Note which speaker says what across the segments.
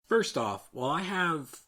Speaker 1: First off, while I have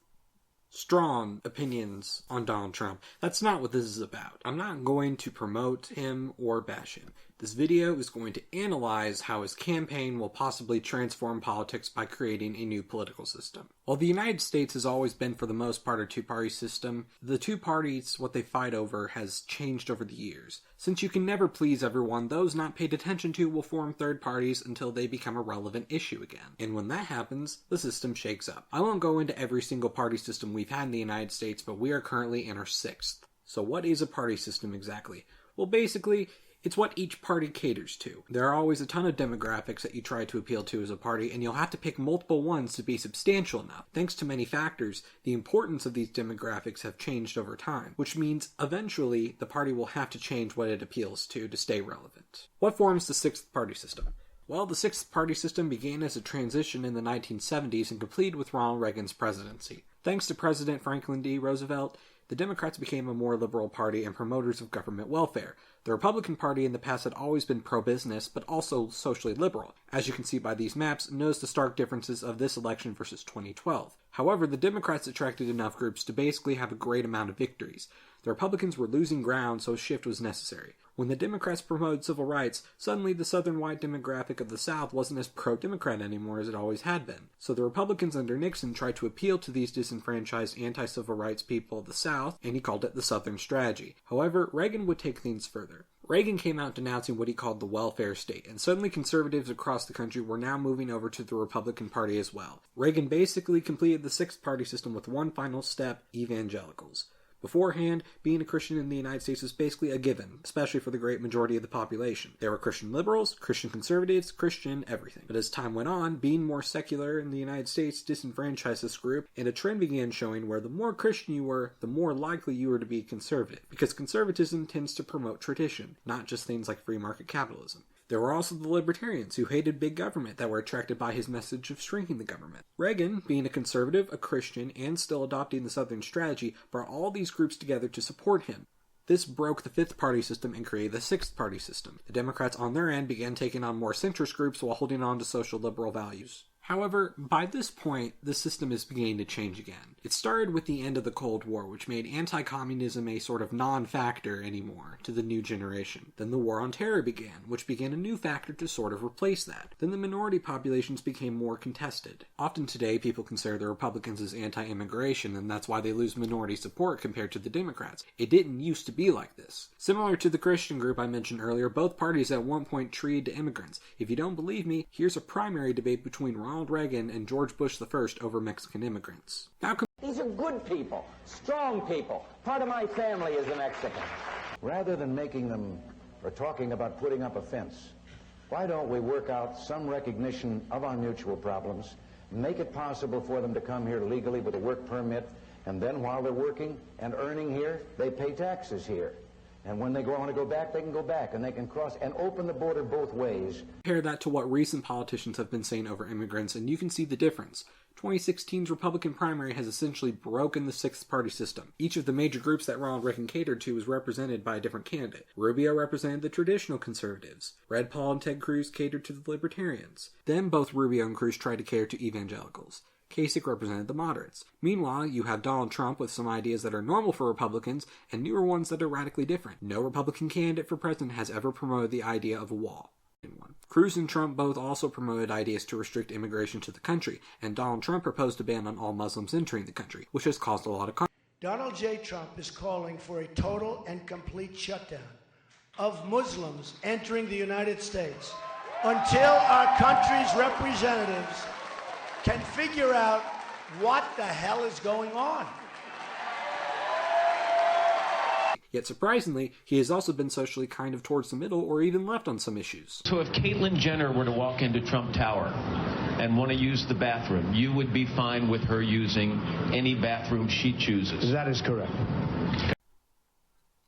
Speaker 1: strong opinions on Donald Trump, that's not what this is about. I'm not going to promote him or bash him. This video is going to analyze how his campaign will possibly transform politics by creating a new political system. While the United States has always been, for the most part, a two-party system, the two parties, what they fight over, has changed over the years. Since you can never please everyone, those not paid attention to will form third parties until they become a relevant issue again. And when that happens, the system shakes up. I won't go into every single party system we've had in the United States, but we are currently in our 6th. So what is a party system exactly? Well, basically, it's what each party caters to. There are always a ton of demographics that you try to appeal to as a party, and you'll have to pick multiple ones to be substantial enough. Thanks to many factors, the importance of these demographics have changed over time, which means eventually the party will have to change what it appeals to stay relevant. What forms the 6th party system? Well, the 6th party system began as a transition in the 1970s and completed with Ronald Reagan's presidency. Thanks to President Franklin D. Roosevelt, the Democrats became a more liberal party and promoters of government welfare. The Republican Party in the past had always been pro-business, but also socially liberal. As you can see by these maps, notice the stark differences of this election versus 2012. However, the Democrats attracted enough groups to basically have a great amount of victories. The Republicans were losing ground, so a shift was necessary. When the Democrats promoted civil rights, suddenly the southern white demographic of the South wasn't as pro-Democrat anymore as it always had been. So the Republicans under Nixon tried to appeal to these disenfranchised anti-civil rights people of the South, and he called it the Southern Strategy. However, Reagan would take things further. Reagan came out denouncing what he called the welfare state, and suddenly conservatives across the country were now moving over to the Republican Party as well. Reagan basically completed the 6th party system with one final step: evangelicals. Beforehand, being a Christian in the United States was basically a given, especially for the great majority of the population. There were Christian liberals, Christian conservatives, Christian everything. But as time went on, being more secular in the United States disenfranchised this group, and a trend began showing where the more Christian you were, the more likely you were to be conservative, because conservatism tends to promote tradition, not just things like free market capitalism. There were also the libertarians who hated big government that were attracted by his message of shrinking the government. Reagan, being a conservative, a Christian, and still adopting the Southern Strategy, brought all these groups together to support him. This broke the 5th party system and created the 6th party system. The Democrats on their end began taking on more centrist groups while holding on to social liberal values. However, by this point, the system is beginning to change again. It started with the end of the Cold War, which made anti-communism a sort of non-factor anymore to the new generation. Then the War on Terror began, which began a new factor to sort of replace that. Then the minority populations became more contested. Often today, people consider the Republicans as anti-immigration, and that's why they lose minority support compared to the Democrats. It didn't used to be like this. Similar to the Christian group I mentioned earlier, both parties at one point treated to immigrants. If you don't believe me, here's a primary debate between Ronald Reagan and George Bush I over Mexican immigrants.
Speaker 2: These are good people, strong people. Part of my family is a Mexican.
Speaker 3: Rather than making them or talking about putting up a fence, why don't we work out some recognition of our mutual problems, make it possible for them to come here legally with a work permit, and then while they're working and earning here, they pay taxes here. And when they want to go back, they can go back, and they can cross and open the border both ways.
Speaker 1: Compare that to what recent politicians have been saying over immigrants, and you can see the difference. 2016's Republican primary has essentially broken the 6th party system. Each of the major groups that Ronald Reagan catered to was represented by a different candidate. Rubio represented the traditional conservatives. Rand Paul and Ted Cruz catered to the libertarians. Then both Rubio and Cruz tried to cater to evangelicals. Kasich represented the moderates. Meanwhile, you have Donald Trump with some ideas that are normal for Republicans and newer ones that are radically different. No Republican candidate for president has ever promoted the idea of a wall. Cruz and Trump both also promoted ideas to restrict immigration to the country, and Donald Trump proposed a ban on all Muslims entering the country, which has caused a lot of
Speaker 4: Donald J. Trump is calling for a total and complete shutdown of Muslims entering the United States until our country's representatives can figure out what the hell is going on.
Speaker 1: Yet surprisingly, he has also been socially kind of towards the middle or even left on some issues.
Speaker 5: So if Caitlyn Jenner were to walk into Trump Tower and want to use the bathroom, you would be fine with her using any bathroom she chooses?
Speaker 4: That is correct.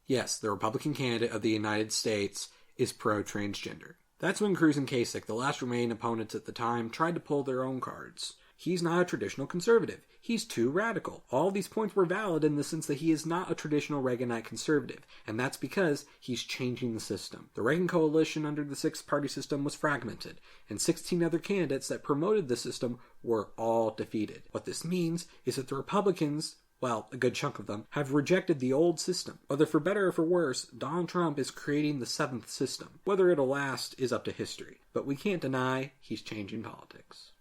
Speaker 1: Yes, the Republican candidate of the United States is pro-transgender. That's when Cruz and Kasich, the last remaining opponents at the time, tried to pull their own cards. He's not a traditional conservative. He's too radical. All these points were valid in the sense that he is not a traditional Reaganite conservative, and that's because he's changing the system. The Reagan coalition under the six-party system was fragmented, and 16 other candidates that promoted the system were all defeated. What this means is that the Republicans, well, a good chunk of them, have rejected the old system. Whether for better or for worse, Donald Trump is creating the seventh system. Whether it'll last is up to history, but we can't deny he's changing politics.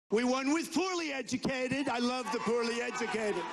Speaker 6: We won with poorly educated. I love the poorly educated.